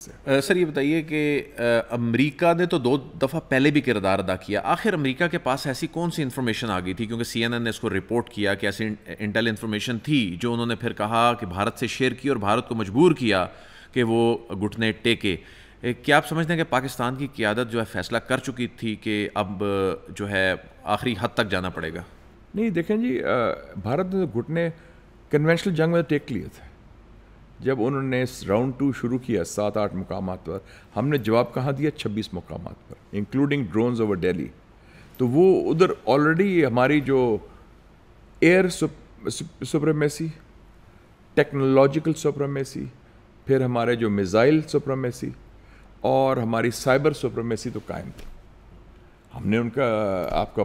سر یہ بتائیے کہ امریکہ نے تو 2 دفعہ پہلے بھی کردار ادا کیا، آخر امریکہ کے پاس ایسی کون سی انفارمیشن آ گئی تھی؟ کیونکہ سی این این نے اس کو رپورٹ کیا کہ ایسی انٹیل انفارمیشن تھی جو انہوں نے پھر کہا کہ بھارت سے شیئر کی اور بھارت کو مجبور کیا کہ وہ گھٹنے ٹیکے۔ کیا آپ سمجھتے ہیں کہ پاکستان کی قیادت جو ہے فیصلہ کر چکی تھی کہ اب جو ہے آخری حد تک جانا پڑے گا؟ نہیں دیکھیں جی، بھارت نے تو گھٹنے کنونشنل جنگ میں ٹیک لیے تھے۔ جب انہوں نے راؤنڈ 2 شروع کیا 7-8 مقامات پر، ہم نے جواب کہاں دیا 26 مقامات پر انکلوڈنگ ڈرونز اوور دہلی۔ تو وہ ادھر آلریڈی ہماری جو ایئر سپریمیسی، ٹیکنالوجیکل سپریمیسی، پھر ہمارے جو میزائل سپریمیسی اور ہماری سائبر سپریمیسی تو قائم تھی۔ ہم نے ان کا آپ کا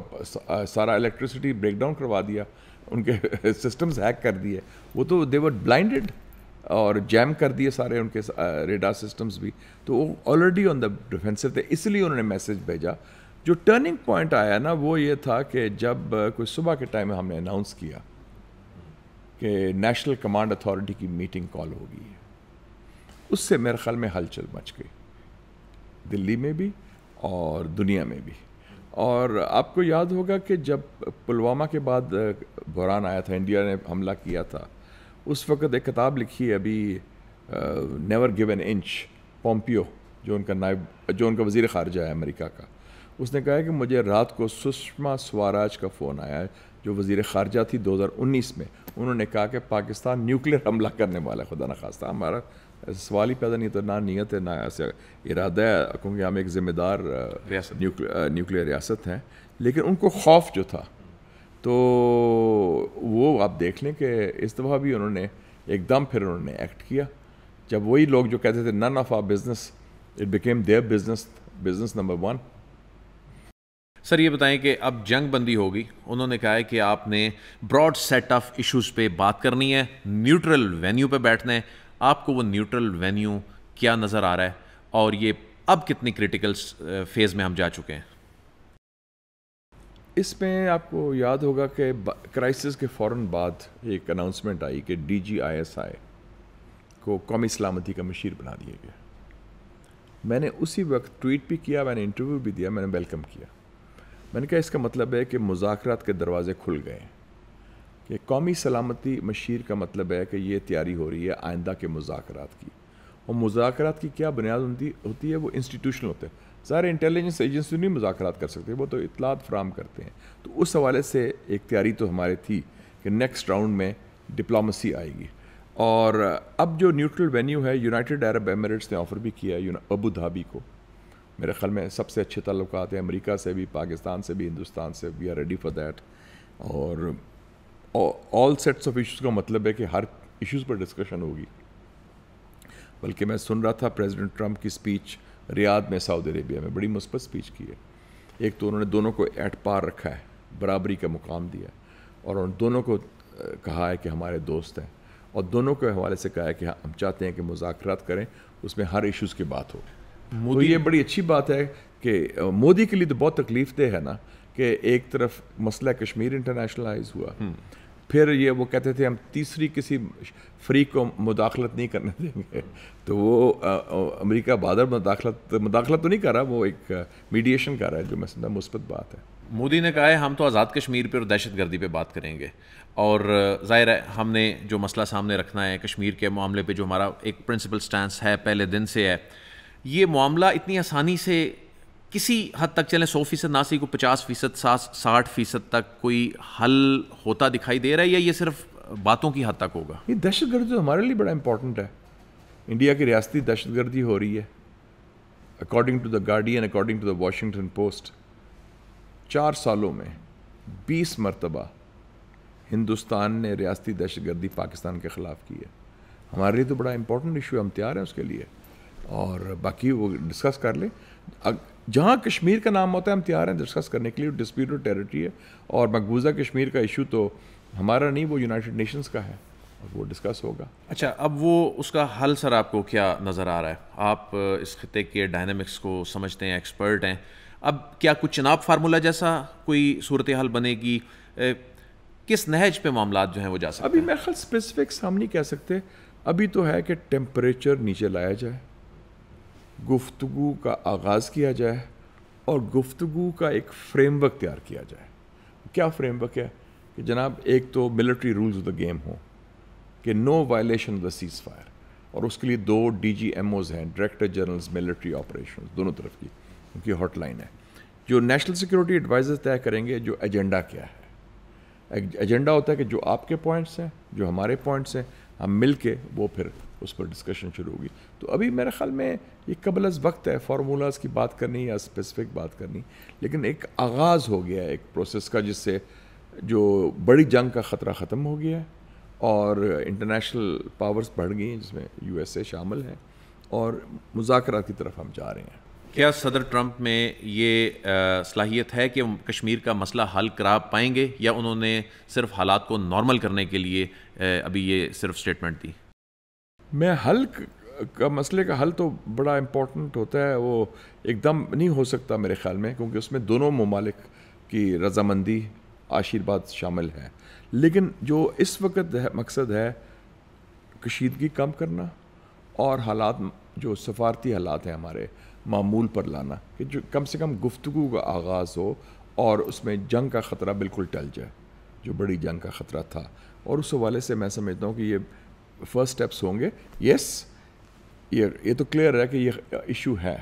سارا الیکٹریسٹی بریک ڈاؤن کروا دیا، ان کے سسٹمز ہیک کر دیے، وہ تو دے ور بلائنڈڈ اور جیم کر دیے سارے ان کے ریڈار سسٹمز بھی، تو وہ آلریڈی آن دا ڈیفینسو تھے۔ اس لیے انہوں نے میسج بھیجا۔ جو ٹرننگ پوائنٹ آیا نا وہ یہ تھا کہ جب کوئی صبح کے ٹائم میں ہم نے اناؤنس کیا کہ نیشنل کمانڈ اتھارٹی کی میٹنگ کال ہوگی، اس سے میرے خیال میں ہلچل مچ گئی دلی میں بھی اور دنیا میں بھی۔ اور آپ کو یاد ہوگا کہ جب پلوامہ کے بعد بحران آیا تھا، انڈیا نے حملہ کیا تھا، اس وقت ایک کتاب لکھی ہے ابھی never give an inch, Pompeo جو ان کا نائب، جو ان کا وزیر خارجہ ہے امریکہ کا، اس نے کہا ہے کہ مجھے رات کو سشما سوراج کا فون آیا ہے جو وزیر خارجہ تھی 2019 میں، انہوں نے کہا کہ پاکستان نیوکلیر حملہ کرنے والا ہے۔ خدا نخواستہ، ہمارا سوال ہی پیدا نہیں ہوتا، نہ نیت ہے نہ ایسا ارادہ ہے، کیونکہ ہم ایک ذمہ دار نیوکلیر ریاست ہیں، لیکن ان کو خوف جو تھا تو وہ آپ دیکھ لیں کہ اس دفعہ بھی انہوں نے ایک دم پھر انہوں نے ایکٹ کیا۔ جب وہی لوگ جو کہتے تھے none of our business, it became their business number 1۔ Sir یہ بتائیں کہ اب جنگ بندی ہوگی، انہوں نے کہا ہے کہ آپ نے براڈ سیٹ آف ایشوز پہ بات کرنی ہے، نیوٹرل وینیو پہ بیٹھنا ہے۔ آپ کو وہ نیوٹرل وینیو کیا نظر آ رہا ہے اور یہ اب کتنی کریٹیکل فیز میں ہم جا چکے ہیں؟ اس میں آپ کو یاد ہوگا کہ کرائسس کے فوراً بعد ایک اناؤنسمنٹ آئی کہ DGISI کو قومی سلامتی کا مشیر بنا دیا گیا۔ میں نے اسی وقت ٹویٹ بھی کیا، میں نے انٹرویو بھی دیا، میں نے ویلکم کیا۔ میں نے کہا اس کا مطلب ہے کہ مذاکرات کے دروازے کھل گئے ہیں، کہ قومی سلامتی مشیر کا مطلب ہے کہ یہ تیاری ہو رہی ہے آئندہ کے مذاکرات کی۔ اور مذاکرات کی کیا بنیاد ہوتی ہے؟ وہ انسٹیٹیوشنل ہوتے ہیں۔ ظاہر انٹیلیجنس ایجنسی نہیں مذاکرات کر سکتے، وہ تو اطلاعات فراہم کرتے ہیں۔ تو اس حوالے سے ایک تیاری تو ہماری تھی کہ نیکسٹ راؤنڈ میں ڈپلومسی آئے گی۔ اور اب جو نیوٹرل وینیو ہے، یونائٹڈ عرب ایمریٹس نے آفر بھی کیا ہے ابو دھابی کو۔ میرے خیال میں سب سے اچھے تعلقات ہیں امریکہ سے بھی، پاکستان سے بھی، ہندوستان سے، we are ready for that. اور آل سیٹس آف ایشوز کا مطلب ہے کہ ہر ایشوز پر ڈسکشن ہوگی۔ بلکہ میں سن رہا تھا پریزیڈنٹ ٹرمپ کی اسپیچ ریاض میں سعودی عربیہ میں، بڑی مثبت اسپیچ کی ہے۔ ایک تو انہوں نے دونوں کو ایٹ پار رکھا ہے، برابری کا مقام دیا ہے، اور ان دونوں کو کہا ہے کہ ہمارے دوست ہیں، اور دونوں کے حوالے سے کہا ہے کہ ہم چاہتے ہیں کہ مذاکرات کریں، اس میں ہر ایشوز کی بات ہو۔ تو یہ بڑی اچھی بات ہے کہ مودی کے لیے تو بہت تکلیف دہ ہے نا کہ ایک طرف مسئلہ کشمیر انٹرنیشنلائز ہوا، پھر یہ وہ کہتے تھے ہم تیسری کسی فریق کو مداخلت نہیں کرنے دیں گے، تو وہ امریکہ بہادر مداخلت تو نہیں کر رہا، وہ ایک میڈیشن کر رہا ہے، جو میں سمجھتا مثبت بات ہے۔ مودی نے کہا ہے ہم تو آزاد کشمیر پہ اور دہشت گردی پہ بات کریں گے، اور ظاہر ہے ہم نے جو مسئلہ سامنے رکھنا ہے کشمیر کے معاملے پہ، جو ہمارا ایک پرنسپل سٹانس ہے پہلے دن سے ہے، یہ معاملہ اتنی آسانی سے کسی حد تک چلیں 100% نہ صحیح کو 50%، 60% تک کوئی حل ہوتا دکھائی دے رہا ہے، یا یہ صرف باتوں کی حد تک ہوگا؟ یہ دہشت گردی تو ہمارے لیے بڑا امپورٹنٹ ہے۔ انڈیا کی ریاستی دہشت گردی ہو رہی ہے، according to the Guardian, according to the Washington Post, 4 سالوں میں 20 مرتبہ ہندوستان نے ریاستی دہشت گردی پاکستان کے خلاف کی ہے۔ ہمارے لیے تو بڑا امپورٹنٹ ایشو ہے، ہم تیار ہیں اس کے لیے، اور باقی وہ ڈسکس کر لیں۔ جہاں کشمیر کا نام ہوتا ہے ہم تیار ہیں ڈسکس کرنے کے لیے، ڈسپیوٹڈ ٹیریٹری ہے، اور مقبوضہ کشمیر کا ایشو تو ہمارا نہیں، وہ یونائٹڈ نیشنز کا ہے، اور وہ ڈسکس ہوگا۔ اچھا، اب وہ اس کا حل سر آپ کو کیا نظر آ رہا ہے؟ آپ اس خطے کے ڈائنامکس کو سمجھتے ہیں، ایکسپرٹ ہیں، اب کیا کچھ چناب فارمولہ جیسا کوئی صورتحال بنے گی؟ کس نہج پہ معاملات جو ہیں وہ جا سکتے ہیں؟ ابھی میرے خیال اسپیسیفکس ہم نہیں کہہ سکتے، ابھی تو ہے کہ ٹیمپریچر نیچے لایا جائے، گفتگو کا آغاز کیا جائے اور گفتگو کا ایک فریم ورک تیار کیا جائے. کیا فریم ورک ہے کہ جناب ایک تو military rules of the game ہوں کہ no violation of the ceasefire, اور اس کے لیے 2 DGMOs ہیں, ڈائریکٹر جنرلز ملٹری آپریشنز, دونوں طرف کی ان کی ہاٹ لائن ہے. جو نیشنل سیکورٹی ایڈوائزر طے کریں گے جو ایجنڈا کیا ہے. ایجنڈا ہوتا ہے کہ جو آپ کے پوائنٹس ہیں, جو ہمارے پوائنٹس ہیں, ہم مل کے وہ پھر اس پر ڈسکشن شروع ہوگی. تو ابھی میرے خیال میں یہ قبل از وقت ہے فارمولاز کی بات کرنی یا اسپیسیفک بات کرنی, لیکن ایک آغاز ہو گیا ہے ایک پروسیس کا, جس سے جو بڑی جنگ کا خطرہ ختم ہو گیا ہے اور انٹرنیشنل پاورز بڑھ گئی ہیں جس میں USA شامل ہیں, اور مذاکرات کی طرف ہم جا رہے ہیں. کیا صدر ٹرمپ میں یہ صلاحیت ہے کہ کشمیر کا مسئلہ حل کرا پائیں گے, یا انہوں نے صرف حالات کو نارمل کرنے کے لیے ابھی یہ صرف اسٹیٹمنٹ دی؟ میں حل کا مسئلے کا حل تو بڑا امپورٹنٹ ہوتا ہے, وہ ایک دم نہیں ہو سکتا میرے خیال میں, کیونکہ اس میں دونوں ممالک کی رضامندی آشیرواد شامل ہے. لیکن جو اس وقت مقصد ہے کشیدگی کم کرنا اور حالات جو سفارتی حالات ہیں ہمارے معمول پر لانا, کہ جو کم سے کم گفتگو کا آغاز ہو اور اس میں جنگ کا خطرہ بالکل ٹل جائے جو بڑی جنگ کا خطرہ تھا. اور اس حوالے سے میں سمجھتا ہوں کہ یہ فرسٹ سٹیپس ہوں گے. یس, یہ تو کلیئر ہے کہ یہ ایشو ہے,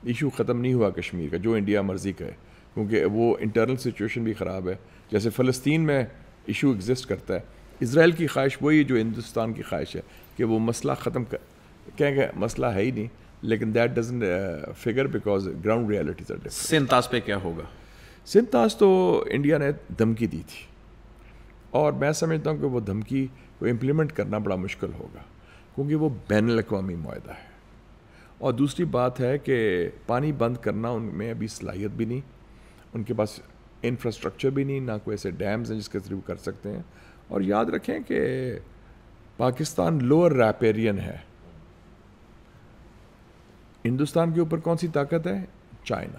ایشو ختم نہیں ہوا کشمیر کا جو انڈیا مرضی کا ہے, کیونکہ وہ انٹرنل سچویشن بھی خراب ہے. جیسے فلسطین میں ایشو ایگزسٹ کرتا ہے, اسرائیل کی خواہش وہی جو ہندوستان کی خواہش ہے کہ وہ مسئلہ ختم کہیں گے مسئلہ ہے ہی نہیں, لیکن that doesn't figure because ground realities are different. سنتاس پہ کیا ہوگا؟ سنتاس تو انڈیا نے دھمکی دی تھی, اور میں سمجھتا ہوں کہ وہ دھمکی کو امپلیمنٹ کرنا بڑا مشکل ہوگا, کیونکہ وہ بین الاقوامی معاہدہ ہے. اور دوسری بات ہے کہ پانی بند کرنا ان میں ابھی صلاحیت بھی نہیں, ان کے پاس انفراسٹرکچر بھی نہیں, نہ کوئی ایسے ڈیمز ہیں جس کے تھرو کر سکتے ہیں. اور یاد رکھیں کہ پاکستان لوور ریپیرین ہے, ہندوستان کے اوپر کون سی طاقت ہے؟ چائنا.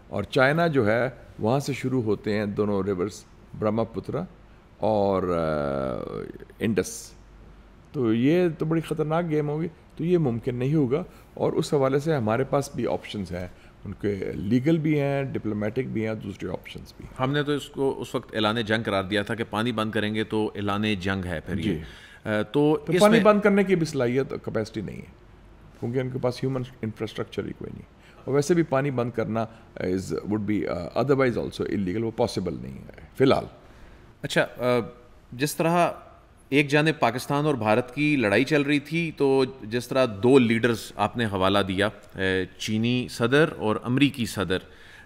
اور چائنا جو ہے وہاں سے شروع ہوتے ہیں دونوں ریورز, برہما پترا اور انڈس. تو یہ تو بڑی خطرناک گیم ہوگی, تو یہ ممکن نہیں ہوگا. اور اس حوالے سے ہمارے پاس بھی آپشنز ہیں, ان کے لیگل بھی ہیں, ڈپلومیٹک بھی ہیں, دوسرے آپشنز بھی. ہم نے تو اس کو اس وقت اعلان جنگ قرار دیا تھا کہ پانی بند کریں گے تو اعلان جنگ ہے پھر. جی, تو پانی بند کرنے کی بھی صلاحیت کیپیسٹی نہیں ہے, کیونکہ ان کے پاس ہیومن انفراسٹرکچر ہی کوئی نہیں. اور ویسے بھی پانی بند کرنا would be otherwise also illegal, وہ پاسبل نہیں ہے فی الحال. اچھا, جس طرح ایک جانب پاکستان اور بھارت کی لڑائی چل رہی تھی, تو جس طرح 2 لیڈرز آپ نے حوالہ دیا, چینی صدر اور امریکی صدر,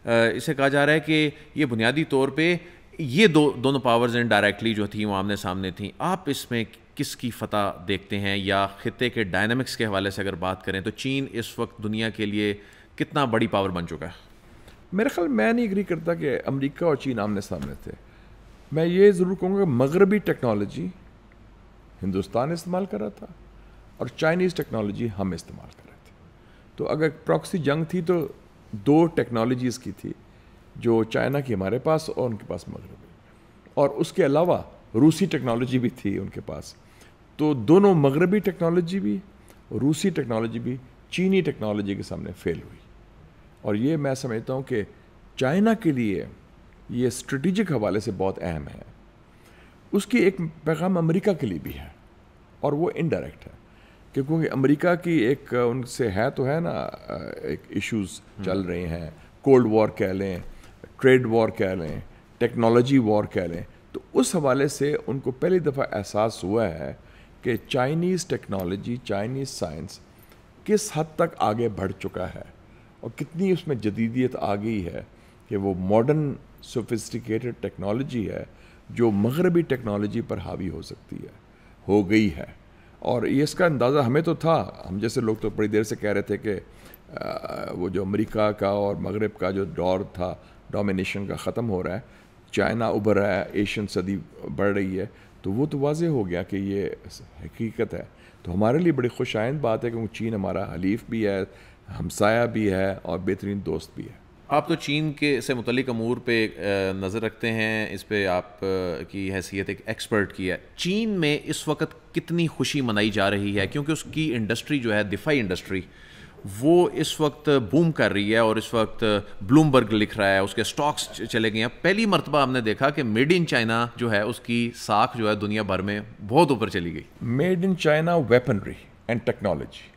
اسے کہا جا رہا ہے کہ یہ بنیادی طور پہ یہ دونوں پاورز انڈائریکٹلی جو تھیں وہ آمنے سامنے تھیں. آپ اس میں کس کی فتح دیکھتے ہیں, یا خطے کے ڈائنامکس کے حوالے سے اگر بات کریں تو چین اس وقت دنیا کے لیے کتنا بڑی پاور بن چکا ہے؟ میرے خیال میں نہیں ایگری کرتا کہ امریکہ اور چین آمنے سامنے تھے. میں یہ ضرور کہوں گا مغربی ٹیکنالوجی ہندوستان استعمال کر رہا تھا اور چائنیز ٹیکنالوجی ہم استعمال کر رہے تھے. تو اگر پراکسی جنگ تھی تو 2 ٹیکنالوجیز کی تھی, جو چائنا کی ہمارے پاس اور ان کے پاس مغربی, اور اس کے علاوہ روسی ٹیکنالوجی بھی تھی ان کے پاس. تو دونوں مغربی ٹیکنالوجی بھی, روسی ٹیکنالوجی بھی چینی ٹیکنالوجی کے سامنے فیل ہوئی. اور یہ میں سمجھتا ہوں کہ چائنا کے لیے یہ اسٹریٹجک حوالے سے بہت اہم ہے. اس کی ایک پیغام امریکہ کے لیے بھی ہے, اور وہ انڈائریکٹ ہے, کیونکہ امریکہ کی ایک ان سے ہے تو ہے نا ایک ایشوز چل رہے ہیں, کولڈ وار کہہ لیں, ٹریڈ وار کہہ لیں, ٹیکنالوجی وار کہہ لیں. تو اس حوالے سے ان کو پہلی دفعہ احساس ہوا ہے کہ چائنیز ٹیکنالوجی, چائنیز سائنس کس حد تک آگے بڑھ چکا ہے, اور کتنی اس میں جدیدیت آ گئی ہے کہ وہ ماڈرن سوفسٹیکیٹڈ ٹیکنالوجی ہے جو مغربی ٹیکنالوجی پر حاوی ہو سکتی ہے, ہو گئی ہے. اور یہ اس کا اندازہ ہمیں تو تھا, ہم جیسے لوگ تو بڑی دیر سے کہہ رہے تھے کہ وہ جو امریکہ کا اور مغرب کا جو دور تھا ڈومینیشن کا ختم ہو رہا ہے, چائنا ابھر رہا ہے, ایشین صدی بڑھ رہی ہے. تو وہ تو واضح ہو گیا کہ یہ حقیقت ہے. تو ہمارے لیے بڑی خوش آئند بات ہے کہ چین ہمارا حلیف بھی ہے, ہمسایہ بھی ہے, اور بہترین دوست بھی ہے. آپ تو چین کے سے متعلق امور پہ نظر رکھتے ہیں، اس پہ آپ کی حیثیت ایک ایکسپرٹ کی ہے. چین میں اس وقت کتنی خوشی منائی جا رہی ہے کیونکہ اس کی انڈسٹری جو ہے دفاعی انڈسٹری وہ اس وقت بوم کر رہی ہے، اور اس وقت بلومبرگ لکھ رہا ہے اس کے سٹاکس چلے گئے ہیں. پہلی مرتبہ ہم نے دیکھا کہ میڈ ان چائنا جو ہے اس کی ساکھ جو ہے دنیا بھر میں بہت اوپر چلی گئی. Made in China weaponry and technology.